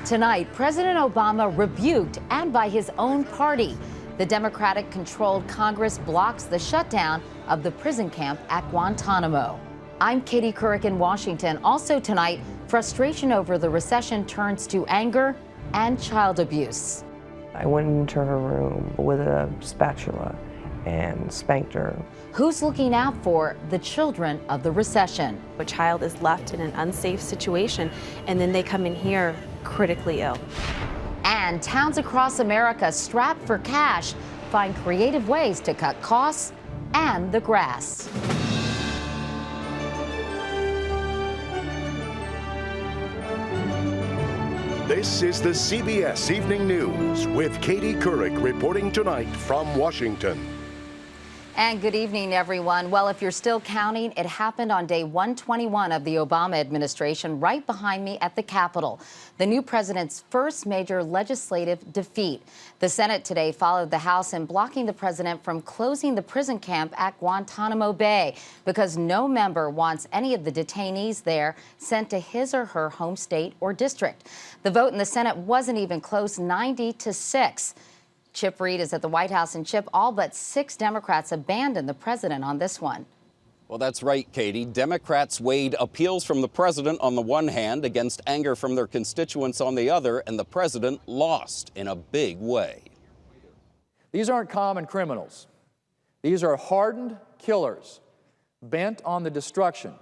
Tonight, President Obama rebuked, and by his own party. The Democratic-controlled Congress blocks the shutdown of the prison camp at Guantanamo. I'm Katie Couric in Washington. Also tonight, frustration over the recession turns to anger and child abuse. I went into her room with a spatula and spanked her. Who's looking out for the children of the recession? A child is left in an unsafe situation, and then they come in here critically ill. And towns across America strapped for cash find creative ways to cut costs and the grass. This is the CBS Evening News with Katie Couric reporting tonight from Washington. And good evening, everyone. Well, if you're still counting, it happened on day 121 of the Obama administration, right behind me at the Capitol, the new president's first major legislative defeat. The Senate today followed the House in blocking the president from closing the prison camp at Guantanamo Bay because no member wants any of the detainees there sent to his or her home state or district. The vote in the Senate wasn't even close, 90-6. Chip Reed is at the White House. And Chip, all but 6 Democrats abandoned the president on this one. Well, that's right, Katie. Democrats weighed appeals from the president on the one hand against anger from their constituents on the other, and the president lost in a big way. These aren't common criminals. These are hardened killers bent on the destruction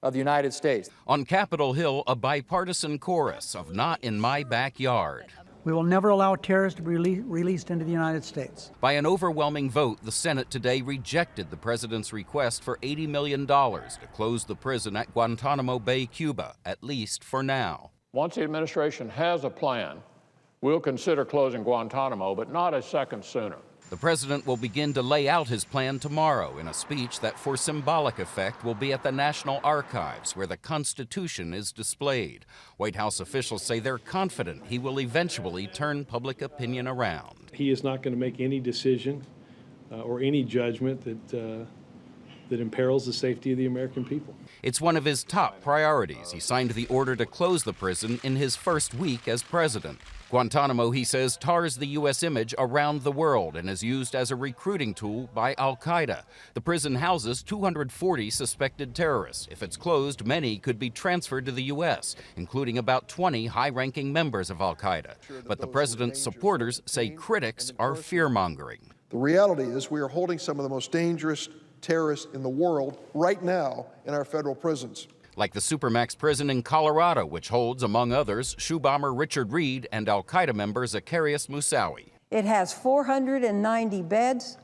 of the United States. On Capitol Hill, a bipartisan chorus of "Not in my backyard." We will never allow terrorists to be released into the United States. By an overwhelming vote, the Senate today rejected the president's request for $80 million to close the prison at Guantanamo Bay, Cuba, at least for now. Once the administration has a plan, we'll consider closing Guantanamo, but not a second sooner. The president will begin to lay out his plan tomorrow in a speech that, for symbolic effect, will be at the National Archives, where the Constitution is displayed. White House officials say they're confident he will eventually turn public opinion around. He is not going to make any decision or any judgment that imperils the safety of the American people. It's one of his top priorities. He signed the order to close the prison in his first week as president. Guantanamo, he says, tars the U.S. image around the world and is used as a recruiting tool by al-Qaeda. The prison houses 240 suspected terrorists. If it's closed, many could be transferred to the U.S., including about 20 high-ranking members of al-Qaeda. But the president's supporters say critics are fear-mongering. The reality is we are holding some of the most dangerous terrorists in the world right now in our federal prisons. Like the Supermax prison in Colorado, which holds, among others, shoe bomber Richard Reed and al-Qaeda member Zacarias Moussaoui. It has 490 beds.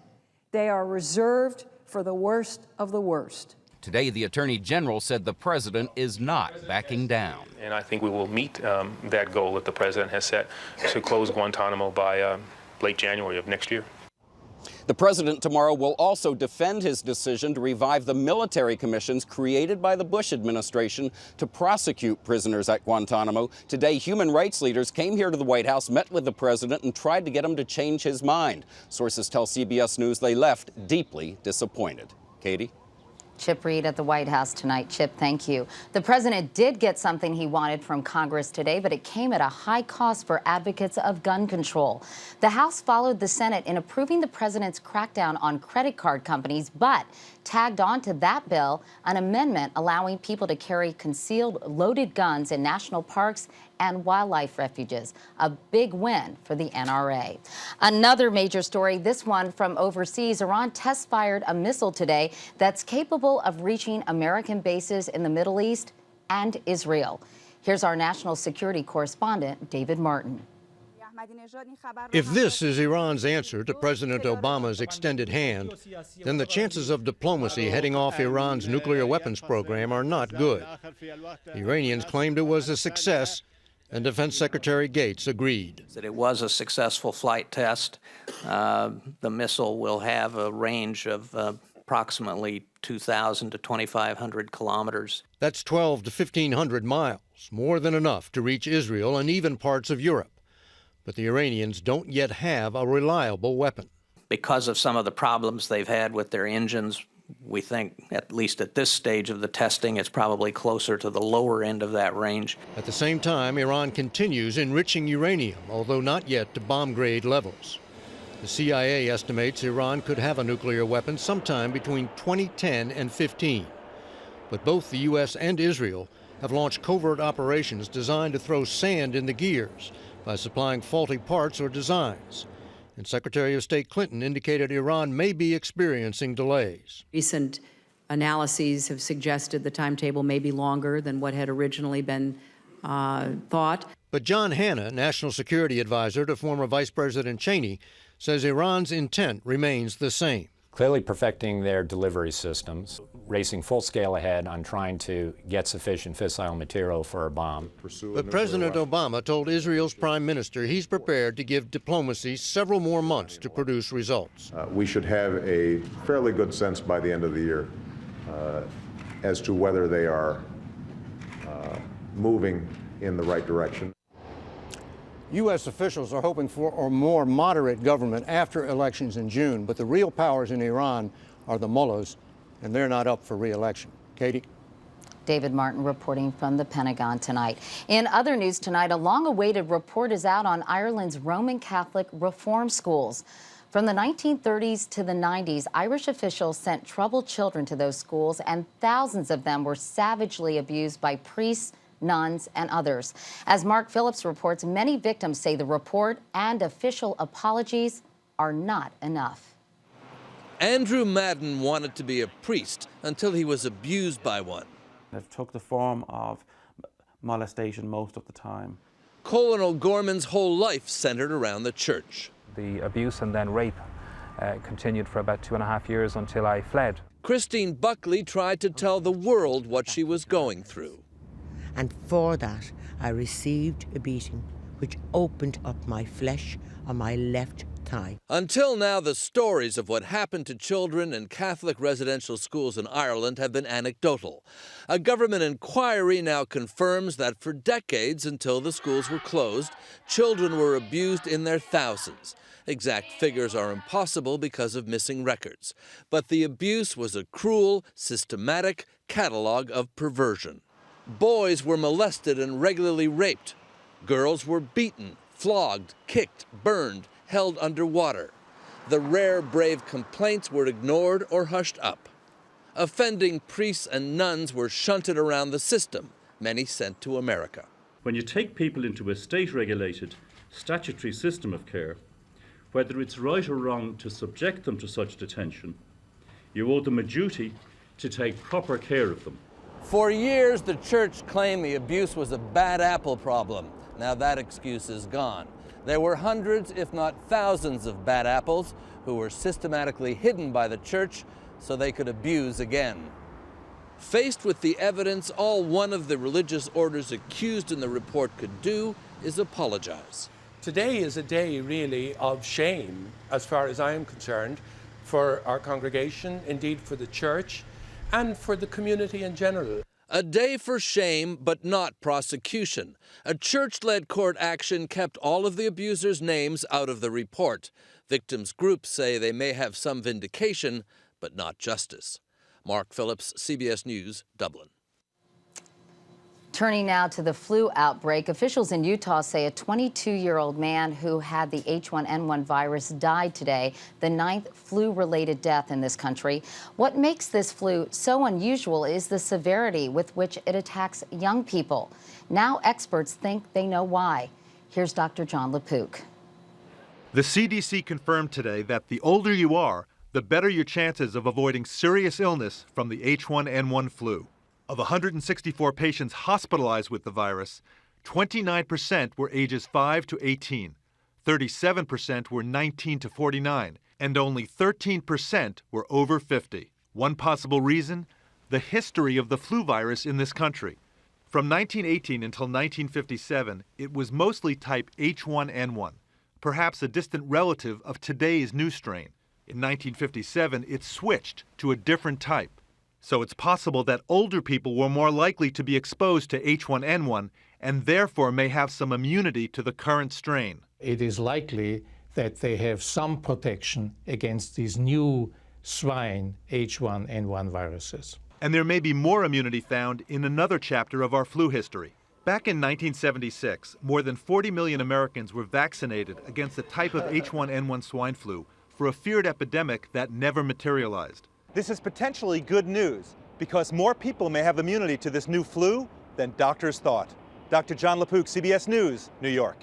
They are reserved for the worst of the worst. Today, the Attorney General said the president is not backing down. And I think we will meet that goal that the president has set to close Guantanamo by late January of next year. The president tomorrow will also defend his decision to revive the military commissions created by the Bush administration to prosecute prisoners at Guantanamo. Today, human rights leaders came here to the White House, met with the president, and tried to get him to change his mind. Sources tell CBS News they left deeply disappointed. Katie? Chip Reed at the White House tonight. Chip, thank you. The president did get something he wanted from Congress today, but it came at a high cost for advocates of gun control. The House followed the Senate in approving the president's crackdown on credit card companies, but tagged onto that bill an amendment allowing people to carry concealed loaded guns in national parks and wildlife refuges. A big win for the NRA. Another major story, this one from overseas. Iran test-fired a missile today that's capable of reaching American bases in the Middle East and Israel. Here's our national security correspondent, David Martin. If this is Iran's answer to President Obama's extended hand, then the chances of diplomacy heading off Iran's nuclear weapons program are not good. The Iranians claimed it was a success, and Defense Secretary Gates agreed. That it was a successful flight test. The missile will have a range of approximately 2,000 to 2,500 kilometers. That's 12 to 1,500 miles, more than enough to reach Israel and even parts of Europe. But the Iranians don't yet have a reliable weapon. Because of some of the problems they've had with their engines, We think, at least at this stage of the testing, it's probably closer to the lower end of that range. At the same time, Iran continues enriching uranium, although not yet to bomb-grade levels. The CIA estimates Iran could have a nuclear weapon sometime between 2010 and 15. But both the U.S. and Israel have launched covert operations designed to throw sand in the gears by supplying faulty parts or designs. And Secretary of State Clinton indicated Iran may be experiencing delays. Recent analyses have suggested the timetable may be longer than what had originally been thought. But John Hanna, National Security Advisor to former Vice President Cheney, says Iran's intent remains the same. Clearly perfecting their delivery systems, racing full scale ahead on trying to get sufficient fissile material for a bomb. But President Obama told Israel's prime minister he's prepared to give diplomacy several more months to produce results. We should have a fairly good sense by the end of the year as to whether they are moving in the right direction. U.S. officials are hoping for a more moderate government after elections in June, but the real powers in Iran are the mullahs, and they're not up for re-election. Katie? David Martin reporting from the Pentagon tonight. In other news tonight, a long-awaited report is out on Ireland's Roman Catholic reform schools. From the 1930s to the 90s, Irish officials sent troubled children to those schools, and thousands of them were savagely abused by priests, nuns, and others. As Mark Phillips reports, many victims say the report and official apologies are not enough. Andrew Madden wanted to be a priest until he was abused by one. It took the form of molestation most of the time. Colin O'Gorman's whole life centered around the church. The abuse and then rape continued for about 2.5 years until I fled. Christine Buckley tried to tell the world what she was going through. And for that, I received a beating which opened up my flesh on my left thigh. Until now, the stories of what happened to children in Catholic residential schools in Ireland have been anecdotal. A government inquiry now confirms that for decades, until the schools were closed, children were abused in their thousands. Exact figures are impossible because of missing records. But the abuse was a cruel, systematic catalog of perversion. Boys were molested and regularly raped. Girls were beaten, flogged, kicked, burned, held underwater. The rare, brave complaints were ignored or hushed up. Offending priests and nuns were shunted around the system, many sent to America. When you take people into a state-regulated, statutory system of care, whether it's right or wrong to subject them to such detention, you owe them a duty to take proper care of them. For years, the church claimed the abuse was a bad apple problem. Now that excuse is gone. There were hundreds, if not thousands, of bad apples who were systematically hidden by the church so they could abuse again. Faced with the evidence, all one of the religious orders accused in the report could do is apologize. Today is a day really of shame, as far as I am concerned, for our congregation, indeed for the church, and for the community in general. A day for shame, but not prosecution. A church-led court action kept all of the abusers' names out of the report. Victims' groups say they may have some vindication, but not justice. Mark Phillips, CBS News, Dublin. Turning now to the flu outbreak, officials in Utah say a 22-year-old man who had the H1N1 virus died today, the 9th flu-related death in this country. What makes this flu so unusual is the severity with which it attacks young people. Now experts think they know why. Here's Dr. John LaPook. The CDC confirmed today that the older you are, the better your chances of avoiding serious illness from the H1N1 flu. Of 164 patients hospitalized with the virus, 29% were ages 5 to 18, 37% were 19 to 49, and only 13% were over 50. One possible reason? The history of the flu virus in this country. From 1918 until 1957, it was mostly type H1N1, perhaps a distant relative of today's new strain. In 1957, it switched to a different type. So it's possible that older people were more likely to be exposed to H1N1 and therefore may have some immunity to the current strain. It is likely that they have some protection against this new swine H1N1 viruses. And there may be more immunity found in another chapter of our flu history. Back in 1976, more than 40 million Americans were vaccinated against a type of H1N1 swine flu for a feared epidemic that never materialized. This is potentially good news because more people may have immunity to this new flu than doctors thought. Dr. John LaPook, CBS News, New York.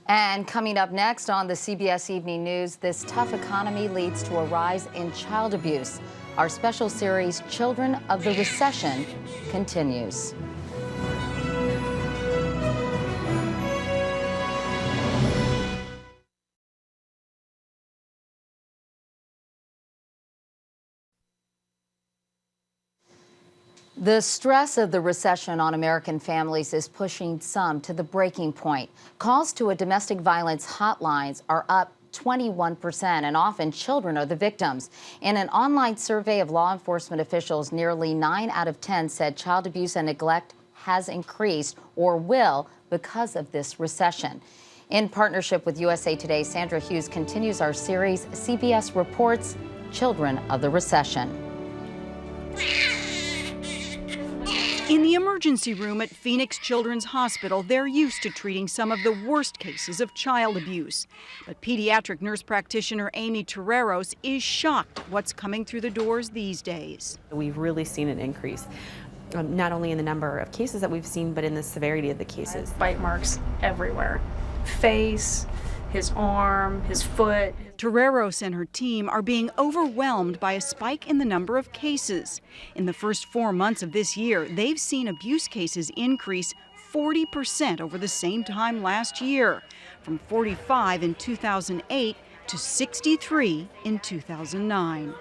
And coming up next on the CBS Evening News, this tough economy leads to a rise in child abuse. Our special series, Children of the Recession, continues. The stress of the recession on American families is pushing some to the breaking point. Calls to a domestic violence hotlines are up 21%, and often children are the victims. In an online survey of law enforcement officials, nearly 9 out of 10 said child abuse and neglect has increased or will because of this recession. In partnership with USA Today, Sandra Hughes continues our series, CBS Reports, Children of the Recession. In the emergency room at Phoenix Children's Hospital, they're used to treating some of the worst cases of child abuse. But pediatric nurse practitioner Amy Terreros is shocked what's coming through the doors these days. We've really seen an increase, not only in the number of cases that we've seen, but in the severity of the cases. Bite marks everywhere. Face, his arm, his foot. Terreros and her team are being overwhelmed by a spike in the number of cases. In the first 4 months of this year, they've seen abuse cases increase 40% over the same time last year, from 45 in 2008 to 63 in 2009.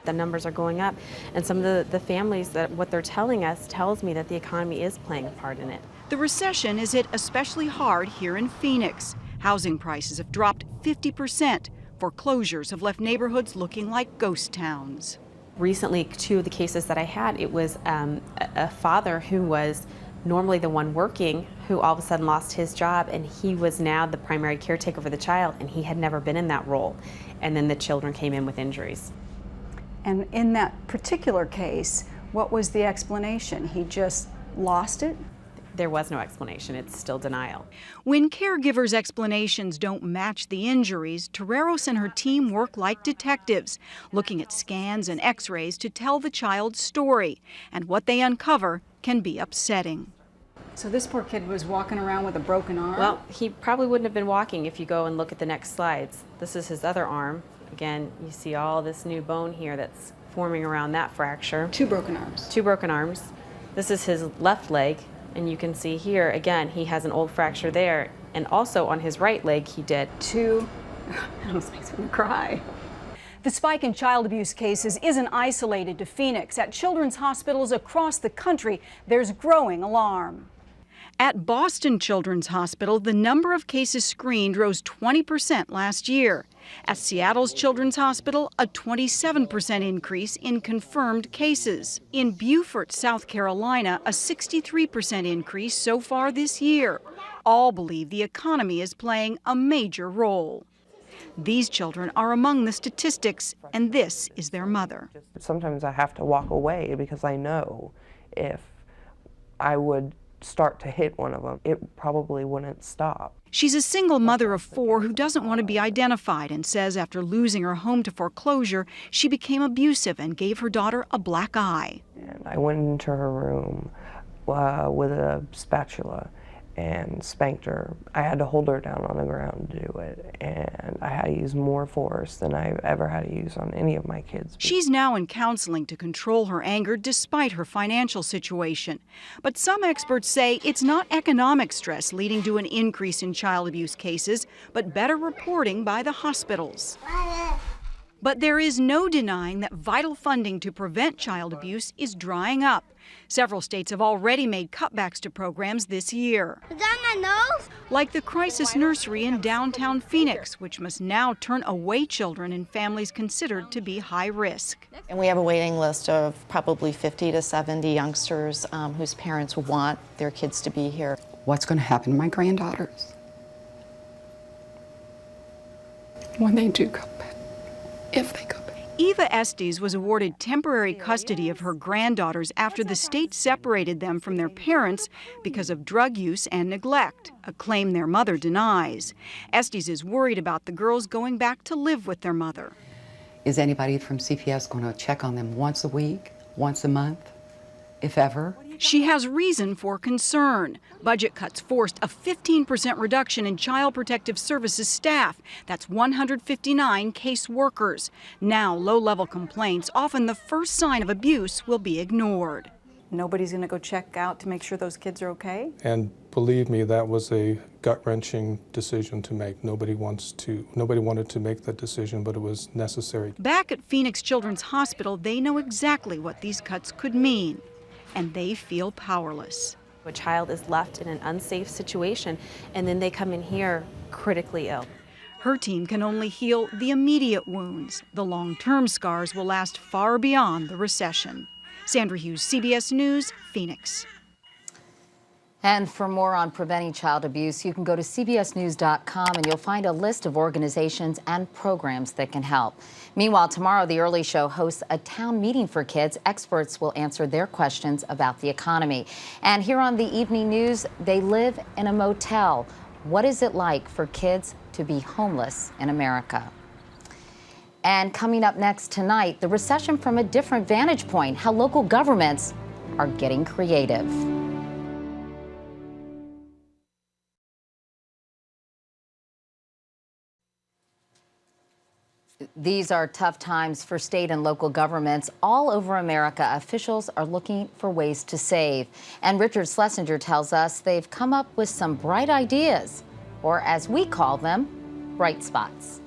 The numbers are going up, and some of the families, that what they're telling us tells me that the economy is playing a part in it. The recession is hit especially hard here in Phoenix. Housing prices have dropped 50%. Foreclosures have left neighborhoods looking like ghost towns. Recently, 2 of the cases that I had, it was a father who was normally the one working, who all of a sudden lost his job, and he was now the primary caretaker for the child, and he had never been in that role. And then the children came in with injuries. And in that particular case, what was the explanation? He just lost it? There was no explanation. It's still denial. When caregivers' explanations don't match the injuries, Terreros and her team work like detectives, looking at scans and x-rays to tell the child's story. And what they uncover can be upsetting. So this poor kid was walking around with a broken arm? Well, he probably wouldn't have been walking if you go and look at the next slides. This is his other arm. Again, you see all this new bone here that's forming around that fracture. 2 broken arms. 2 broken arms. This is his left leg. And you can see here, again, he has an old fracture there. And also on his right leg, he did. 2. It almost makes me cry. The spike in child abuse cases isn't isolated to Phoenix. At children's hospitals across the country, there's growing alarm. At Boston Children's Hospital, the number of cases screened rose 20% last year. At Seattle's Children's Hospital, a 27% increase in confirmed cases. In Beaufort, South Carolina, a 63% increase so far this year. All believe the economy is playing a major role. These children are among the statistics, and this is their mother. Sometimes I have to walk away because I know if I would start to hit one of them, it probably wouldn't stop. She's a single mother of 4 who doesn't want to be identified and says after losing her home to foreclosure, she became abusive and gave her daughter a black eye. And I went into her room with a spatula and spanked her. I had to hold her down on the ground to do it, and I had to use more force than I've ever had to use on any of my kids. She's now in counseling to control her anger despite her financial situation. But some experts say it's not economic stress leading to an increase in child abuse cases, but better reporting by the hospitals. But there is no denying that vital funding to prevent child abuse is drying up. Several states have already made cutbacks to programs this year. Is that my nose? Like the Crisis Nursery in downtown Phoenix, which must now turn away children in families considered to be high risk. And we have a waiting list of probably 50 to 70 youngsters whose parents want their kids to be here. What's going to happen to my granddaughters when they do come back, if they go back? Eva Estes was awarded temporary custody of her granddaughters after the state separated them from their parents because of drug use and neglect, a claim their mother denies. Estes is worried about the girls going back to live with their mother. Is anybody from CPS going to check on them once a week, once a month, if ever? She has reason for concern. Budget cuts forced a 15% reduction in Child Protective Services staff. That's 159 case workers. Now, low-level complaints, often the first sign of abuse, will be ignored. Nobody's going to go check out to make sure those kids are okay? And believe me, that was a gut-wrenching decision to make. Nobody wanted to make that decision, but it was necessary. Back at Phoenix Children's Hospital, they know exactly what these cuts could mean, and they feel powerless. A child is left in an unsafe situation, and then they come in here critically ill. Her team can only heal the immediate wounds. The long-term scars will last far beyond the recession. Sandra Hughes, CBS News, Phoenix. And for more on preventing child abuse, you can go to cbsnews.com and you'll find a list of organizations and programs that can help. Meanwhile, tomorrow, The Early Show hosts a town meeting for kids. Experts will answer their questions about the economy. And here on the evening news, they live in a motel. What is it like for kids to be homeless in America? And coming up next tonight, the recession from a different vantage point, how local governments are getting creative. These are tough times for state and local governments. All over America, officials are looking for ways to save. And Richard Schlesinger tells us they've come up with some bright ideas, or as we call them, bright spots.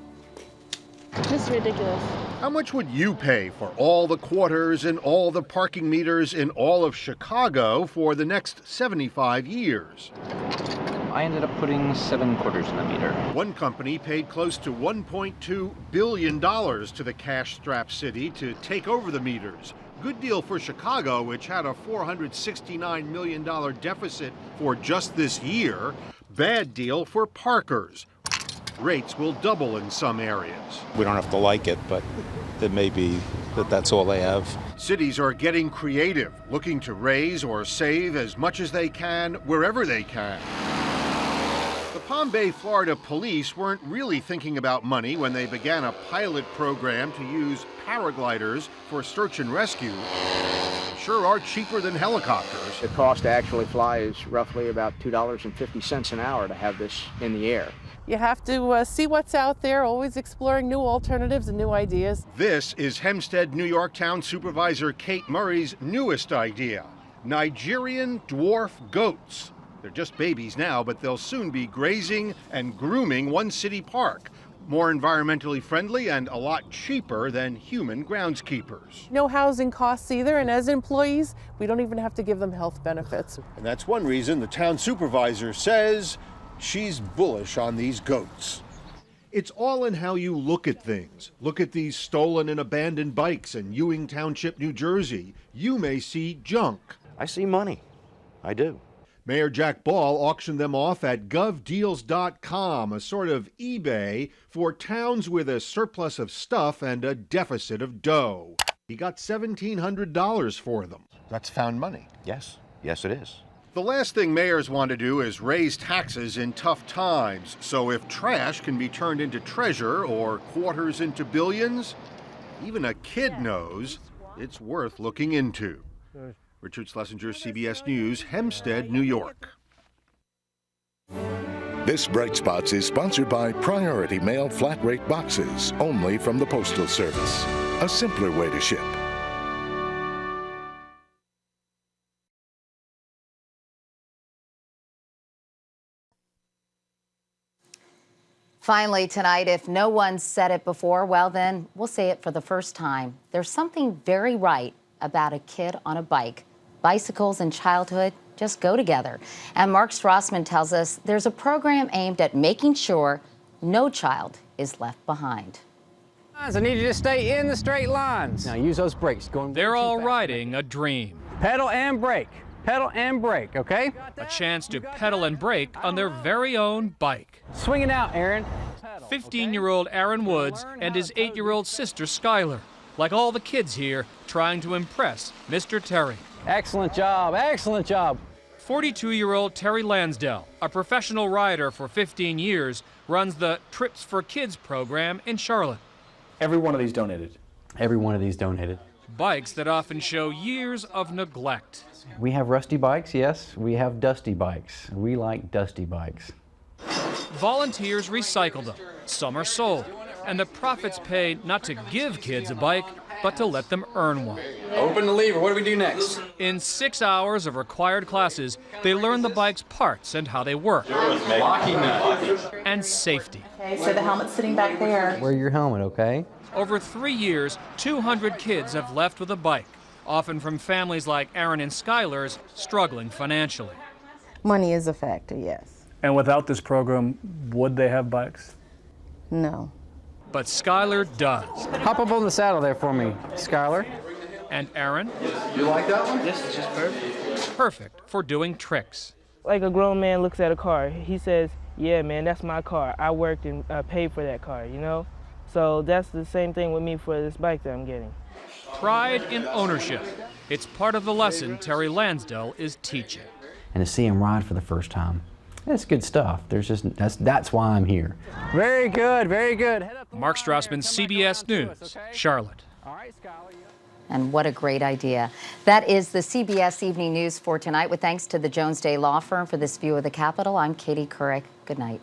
This is ridiculous. How much would you pay for all the quarters and all the parking meters in all of Chicago for the next 75 years? I ended up putting 7 quarters in the meter. One company paid close to $1.2 billion to the cash-strapped city to take over the meters. Good deal for Chicago, which had a $469 million deficit for just this year. Bad deal for parkers. Rates will double in some areas. We don't have to like it, but it may be that that's all they have. Cities are getting creative, looking to raise or save as much as they can wherever they can. The Palm Bay, Florida police weren't really thinking about money when they began a pilot program to use paragliders for search and rescue. They sure are cheaper than helicopters. The cost to actually fly is roughly about $2.50 an hour to have this in the air. You have to see what's out there, always exploring new alternatives and new ideas. This is Hempstead, New York Town Supervisor Kate Murray's newest idea, Nigerian dwarf goats. They're just babies now, but they'll soon be grazing and grooming one city park. More environmentally friendly and a lot cheaper than human groundskeepers. No housing costs either, and as employees, we don't even have to give them health benefits. And that's one reason the town supervisor says she's bullish on these goats. It's all in how you look at things. Look at these stolen and abandoned bikes in Ewing Township, New Jersey. You may see junk. I see money. I do. Mayor Jack Ball auctioned them off at govdeals.com, a sort of eBay for towns with a surplus of stuff and a deficit of dough. He got $1,700 for them. That's found money. Yes. Yes, it is. The last thing mayors want to do is raise taxes in tough times. So if trash can be turned into treasure or quarters into billions, even a kid knows it's worth looking into. Richard Schlesinger, CBS News, Hempstead, New York. This Bright Spots is sponsored by Priority Mail Flat Rate Boxes, only from the Postal Service. A simpler way to ship. Finally tonight, if no one's said it before, well then, we'll say it for the first time. There's something very right about a kid on a bike. Bicycles and childhood just go together. And Mark Strassman tells us there's a program aimed at making sure no child is left behind. I need you to stay in the straight lines. Now use those brakes. They're all riding a dream. Pedal and brake. Pedal and brake, okay? A chance to pedal and brake on their very own bike. Swing it out, Aaron. 15-year-old Aaron Woods and his 8-year-old sister Skylar. like all the kids here trying to impress Mr. Terry. Excellent job, excellent job. 42-year-old Terry Lansdell, a professional rider for 15 years, runs the Trips for Kids program in Charlotte. Every one of these donated. Every one of these donated. Bikes that often show years of neglect. We have rusty bikes, yes. We have dusty bikes. We like dusty bikes. Volunteers recycle them. Some are sold. And the profits paid not to give kids a bike, but to let them earn one. Open the lever. What do we do next? In 6 hours of required classes, they learn the bike's parts and how they work. Locking nut. And safety. Okay, so the helmet's sitting back there. Wear your helmet, okay? Over 3 years, 200 kids have left with a bike, often from families like Aaron and Skylar's struggling financially. Money is a factor, yes. And without this program, would they have bikes? No. But Skylar does. Hop up on the saddle there for me, Skylar. And Aaron? You like that one? This is just perfect. Perfect for doing tricks. Like a grown man looks at a car, he says, yeah, man, that's my car. I worked and paid for that car, you know? So that's the same thing with me for this bike that I'm getting. Pride in ownership. It's part of the lesson Terry Lansdell is teaching. And to see him ride for the first time, that's good stuff. That's why I'm here. Very good, very good. Mark Strassman, CBS News, Charlotte. And what a great idea. That is the CBS Evening News for tonight. With thanks to the Jones Day Law Firm for this view of the Capitol, I'm Katie Couric. Good night.